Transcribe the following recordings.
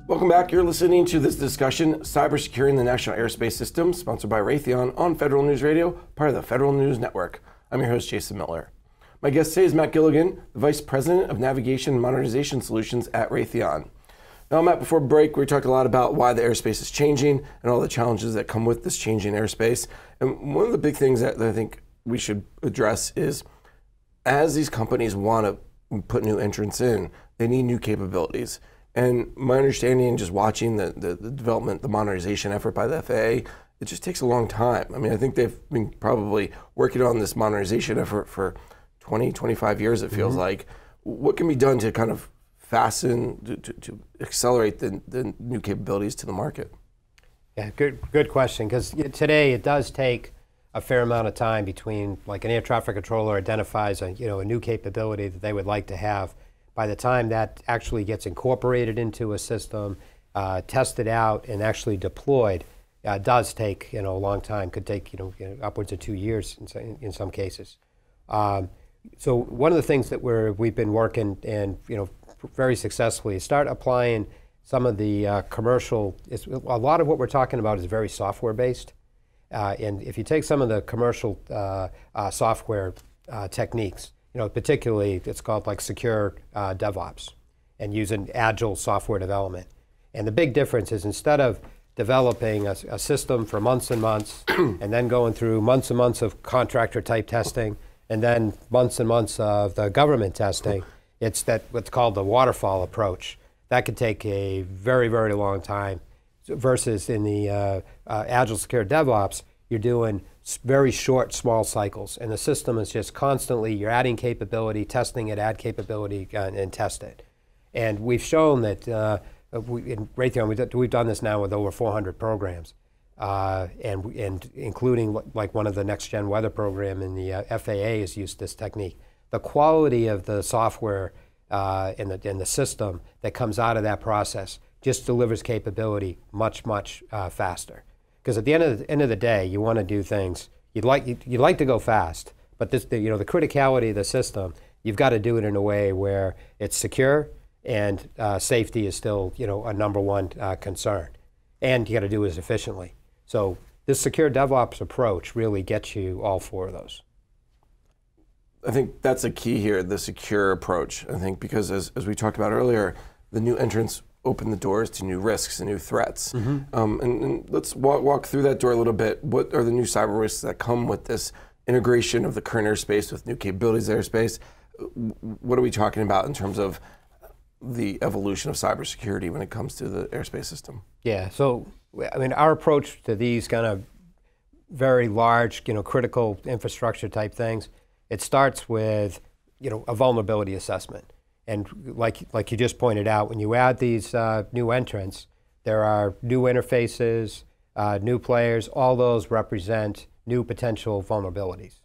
Welcome back. You're listening to this discussion, Cybersecurity in the National Airspace System, sponsored by Raytheon on Federal News Radio, part of the Federal News Network. I'm your host, Jason Miller. My guest today is Matt Gilligan, the Vice President of Navigation and Modernization Solutions at Raytheon. Now, Matt, before break, we talked a lot about why the airspace is changing and all the challenges that come with this changing airspace. And one of the big things that I think we should address is, as these companies want to put new entrants in, they need new capabilities. And my understanding, just watching the development, the modernization effort by the FAA, it just takes a long time. I mean, I think they've been probably working on this modernization effort for 20, 25 years, it feels like. What can be done to kind of fasten, to accelerate the new capabilities to the market? Yeah, good question, because today it does take a fair amount of time between, like, an air traffic controller identifies a new capability that they would like to have. By the time that actually gets incorporated into a system, tested out, and actually deployed, does take a long time. Could take upwards of 2 years in some cases. So one of the things that we've been working and very successfully is start applying some of the commercial. A lot of what we're talking about is very software based, and if you take some of the commercial software techniques, particularly it's called like secure DevOps, and using agile software development. And the big difference is, instead of developing a system for months and months and then going through months and months of contractor type testing and then months and months of the government testing, it's what's called the waterfall approach. That could take a very, very long time, versus in the agile secure DevOps, you're doing very short, small cycles, and the system is just constantly, you're adding capability, testing it, add capability, and test it. And we've shown that in Raytheon, we've done this now with over 400 programs, and including like one of the next gen weather program in the FAA has used this technique. The quality of the software and the system that comes out of that process just delivers capability much faster. Because at the end of the day, you want to do things. You'd like to go fast, but the criticality of the system, you've got to do it in a way where it's secure and safety is still a number one concern, and you got to do it as efficiently. So this secure DevOps approach really gets you all four of those. I think that's a key here, the secure approach. I think because as we talked about earlier, the new entrants open the doors to new risks and new threats. And let's walk through that door a little bit. What are the new cyber risks that come with this integration of the current airspace with new capabilities of airspace? What are we talking about in terms of the evolution of cybersecurity when it comes to the airspace system? Yeah, so I mean, our approach to these kind of very large, critical infrastructure type things, it starts with, a vulnerability assessment. And like you just pointed out, when you add these new entrants, there are new interfaces, new players. All those represent new potential vulnerabilities.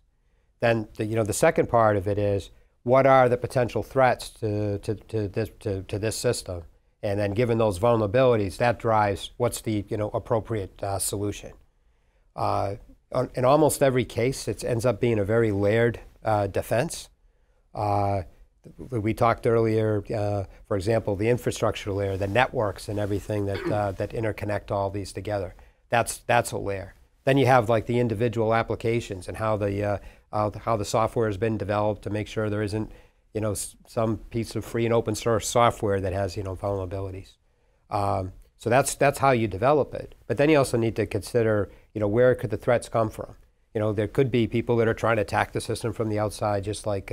Then the second part of it is, what are the potential threats to this system? And then given those vulnerabilities, that drives what's the appropriate solution. In almost every case, it ends up being a very layered defense. We talked earlier, for example, the infrastructure layer, the networks and everything that interconnect all these together. That's a layer. Then you have like the individual applications and how the software has been developed to make sure there isn't some piece of free and open source software that has vulnerabilities. So that's how you develop it. But then you also need to consider where could the threats come from. There could be people that are trying to attack the system from the outside, just like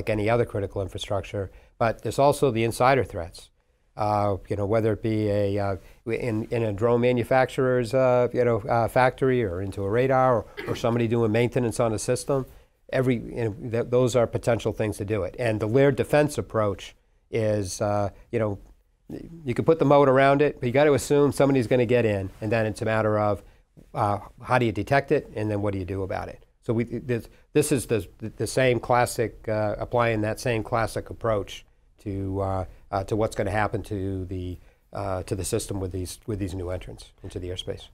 any other critical infrastructure. But there's also the insider threats. Whether it be in a drone manufacturer's factory, or into a radar, or somebody doing maintenance on a system. Those are potential things to do it. And the layered defense approach is, you can put the moat around it, but you got to assume somebody's going to get in, and then it's a matter of how do you detect it, and then what do you do about it? So this is the same classic, applying that same classic approach to what's going to happen to the system with these new entrants into the airspace.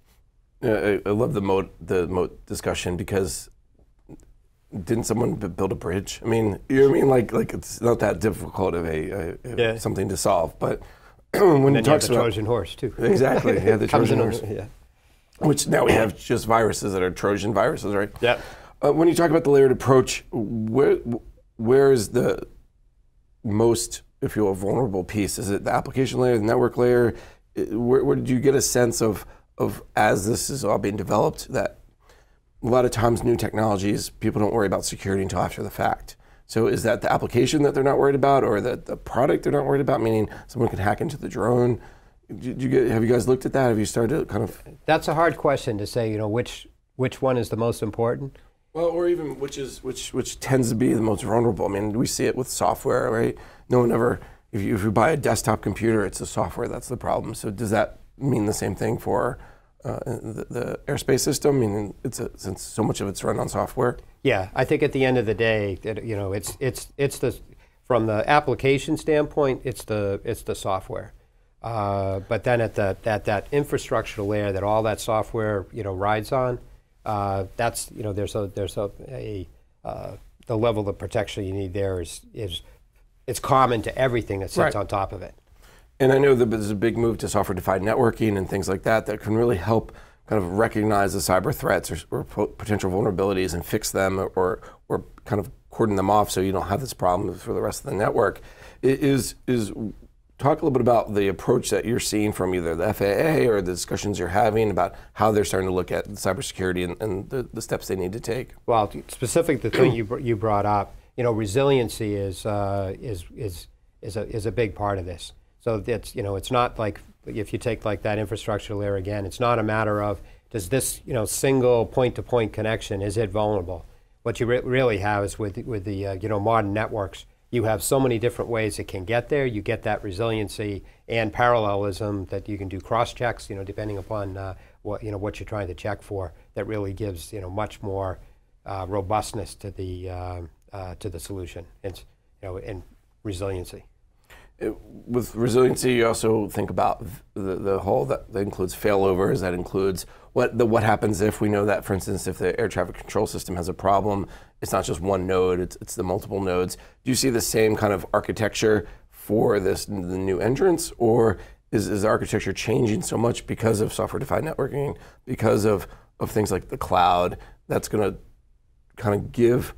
I love the moat discussion, because didn't someone build a bridge? I mean, you know what I mean? Like it's not that difficult of something to solve, but when you he talks have the about Trojan horse too. exactly, yeah, the Trojan horse, Yeah. which now we have just viruses that are Trojan viruses, right? Yeah. When you talk about the layered approach, where is the most, if you will, vulnerable piece? Is it the application layer, the network layer? Where did you get a sense of as this is all being developed that a lot of times new technologies, people don't worry about security until after the fact? So is that the application that they're not worried about, or the product they're not worried about, meaning someone can hack into the drone? Have you guys looked at that? Have you started to kind of? That's a hard question to say, which one is the most important? Well, or even which tends to be the most vulnerable. I mean, we see it with software, right? No one ever, if you buy a desktop computer, it's the software that's the problem. So does that mean the same thing for the airspace system? I mean, since so much of it's run on software. Yeah, I think at the end of the day, it's the from the application standpoint, it's the software. But then at that infrastructure layer that all that software rides on, that's there's the level of protection you need there is it's common to everything that sits on top of it. And I know that there's a big move to software-defined networking and things like that can really help kind of recognize the cyber threats or potential vulnerabilities and fix them or kind of cordon them off so you don't have this problem for the rest of the network. Talk a little bit about the approach that you're seeing from either the FAA or the discussions you're having about how they're starting to look at cybersecurity and the steps they need to take. Well, specific to the thing you brought up, resiliency is a big part of this. So it's not like if you take like that infrastructure layer again, it's not a matter of does this single point-to-point connection, is it vulnerable? What you really have is with the modern networks, you have so many different ways it can get there. You get that resiliency and parallelism that you can do cross checks, depending upon what you're trying to check for. That really gives much more robustness to the solution. And resiliency. With resiliency, you also think about the whole that includes failovers. That includes what happens if we know that, for instance, if the air traffic control system has a problem, it's not just one node; it's the multiple nodes. Do you see the same kind of architecture for the new entrants, or is the architecture changing so much because of software-defined networking, because of things like the cloud, that's going to kind of give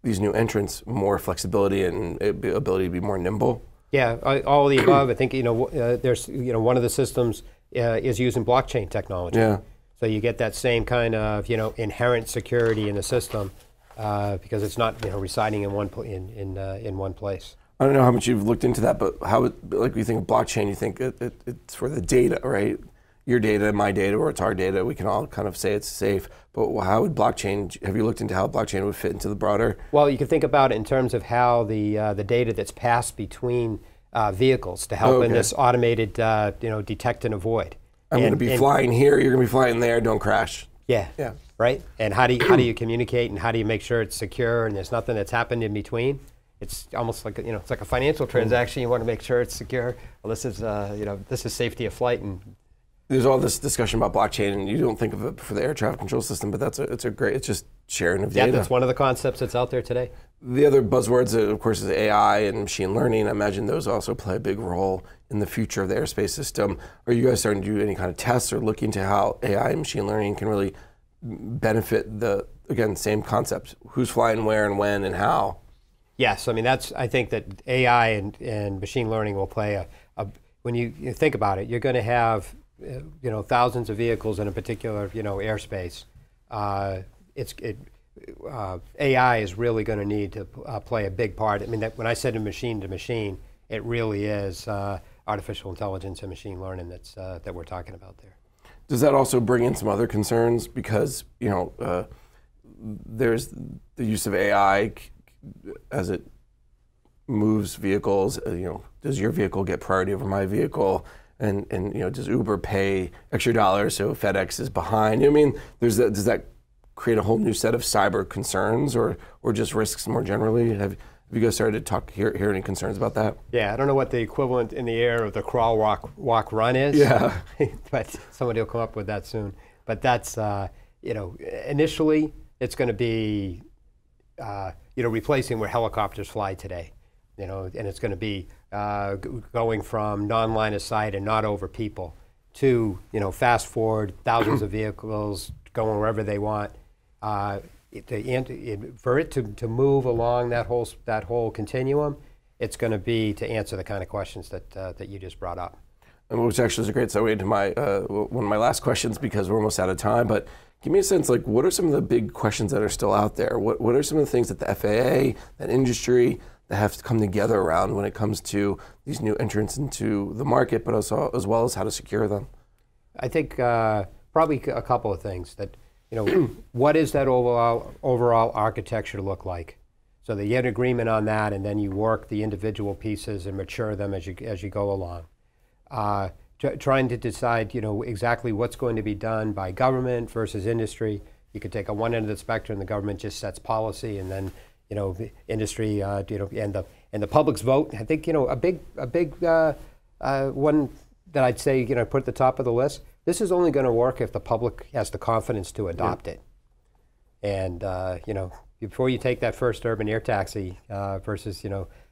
these new entrants more flexibility and ability to be more nimble? Yeah, all of the above. I think there's one of the systems is using blockchain technology. Yeah. So you get that same kind of inherent security in the system because it's not residing in one place. I don't know how much you've looked into that, but like you think of blockchain, you think it's for the data, right? Your data, my data, or it's our data. We can all kind of say it's safe, but how would blockchain? Have you looked into how blockchain would fit into the broader? Well, you can think about it in terms of how the data that's passed between vehicles to help in this automated, detect and avoid. I'm going to be flying here. You're going to be flying there. Don't crash. Yeah. Yeah. Right. And how do you communicate and how do you make sure it's secure and there's nothing that's happened in between? It's almost like it's like a financial transaction. You want to make sure it's secure. Well, this is safety of flight and. There's all this discussion about blockchain, and you don't think of it for the air traffic control system, but it's just sharing of data. Yeah, that's one of the concepts that's out there today. The other buzzwords, of course, is AI and machine learning. I imagine those also play a big role in the future of the airspace system. Are you guys starting to do any kind of tests or looking to how AI and machine learning can really benefit same concept, who's flying where and when and how? Yes, I mean, I think that AI and machine learning will play when you think about it, you're going to have thousands of vehicles in a particular, airspace. AI is really going to need to play a big part. I mean, when I said machine to machine, it really is artificial intelligence and machine learning that we're talking about there. Does that also bring in some other concerns? Because, there's the use of AI as it moves vehicles. Does your vehicle get priority over my vehicle? And does Uber pay extra dollars so FedEx is behind? I mean, does that create a whole new set of cyber concerns or just risks more generally? Have you guys started to hear any concerns about that? Yeah, I don't know what the equivalent in the air of the crawl, walk, run is. Yeah. But somebody will come up with that soon. But that's, initially it's going to be, replacing where helicopters fly today. and it's going to be going from non-line of sight and not over people to, fast forward thousands of vehicles going wherever they want. For it to move along that whole continuum, it's going to be to answer the kind of questions that you just brought up. And which actually is a great segue to my one of my last questions, because we're almost out of time. But give me a sense, like, what are some of the big questions that are still out there? What are some of the things that the FAA, that industry, that have to come together around when it comes to these new entrants into the market, but also as well as how to secure them? I think probably a couple of things. That what is that overall architecture look like? So that you get an agreement on that, and then you work the individual pieces and mature them as you go along. Trying to decide, exactly what's going to be done by government versus industry. You could take on one end of the spectrum, the government just sets policy, and then, the industry, and the public's vote. I think, a big one that I'd say, put at the top of the list. This is only going to work if the public has the confidence to adopt it. And, before you take that first urban air taxi versus,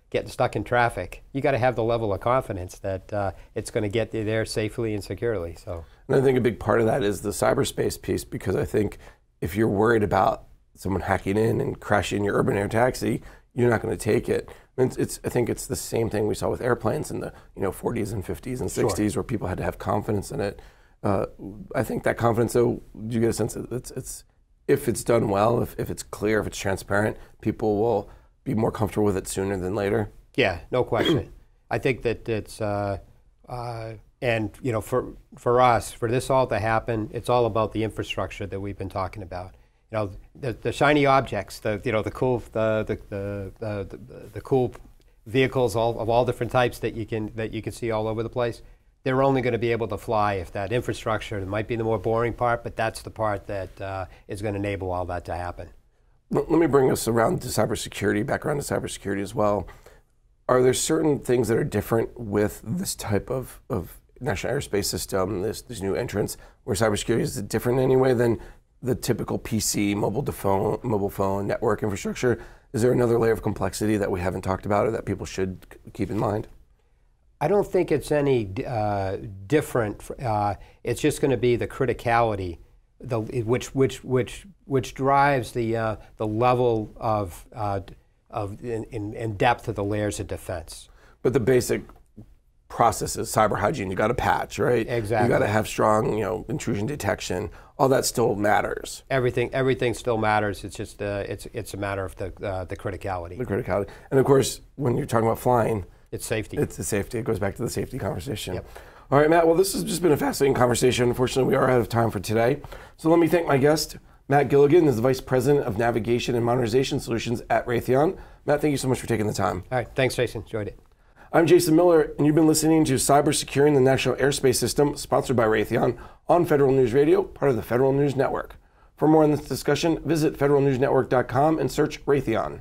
getting stuck in traffic, you got to have the level of confidence that it's going to get you there safely and securely. So, and I think a big part of that is the cyberspace piece, because I think if you're worried about someone hacking in and crashing your urban air taxi, you're not going to take it. And I think it's the same thing we saw with airplanes in the 40s and 50s and 60s, where people had to have confidence in it. I think that confidence, though, do you get a sense that it's if it's done well, if it's clear, if it's transparent, people will be more comfortable with it sooner than later? Yeah, no question. I think that it's, and for us, for this all to happen, it's all about the infrastructure that we've been talking about. The shiny objects, the cool vehicles of all different types that you can see all over the place. They're only going to be able to fly if that infrastructure, it might be the more boring part, but that's the part that is going to enable all that to happen. Let me bring us around to cybersecurity, back around to cybersecurity as well. Are there certain things that are different with this type of national airspace system, these new entrants, where cybersecurity is different in any way than the typical PC, mobile phone network infrastructure? Is there another layer of complexity that we haven't talked about or that people should keep in mind? I don't think it's any different. It's just going to be the criticality, which drives the level of in depth of the layers of defense. But the basic process is cyber hygiene. You got to patch, right? Exactly. You got to have strong, intrusion detection. All that still matters. Everything still matters. It's just it's a matter of the criticality. The criticality, and of course, when you're talking about flying, it's safety. It's the safety. It goes back to the safety conversation. Yep. All right, Matt. Well, this has just been a fascinating conversation. Unfortunately, we are out of time for today. So let me thank my guest, Matt Gilligan, is the Vice President of Navigation and Modernization Solutions at Raytheon. Matt, thank you so much for taking the time. All right. Thanks, Jason. Enjoyed it. I'm Jason Miller, and you've been listening to Cybersecuring the National Airspace System, sponsored by Raytheon on Federal News Radio, part of the Federal News Network. For more on this discussion, visit federalnewsnetwork.com and search Raytheon.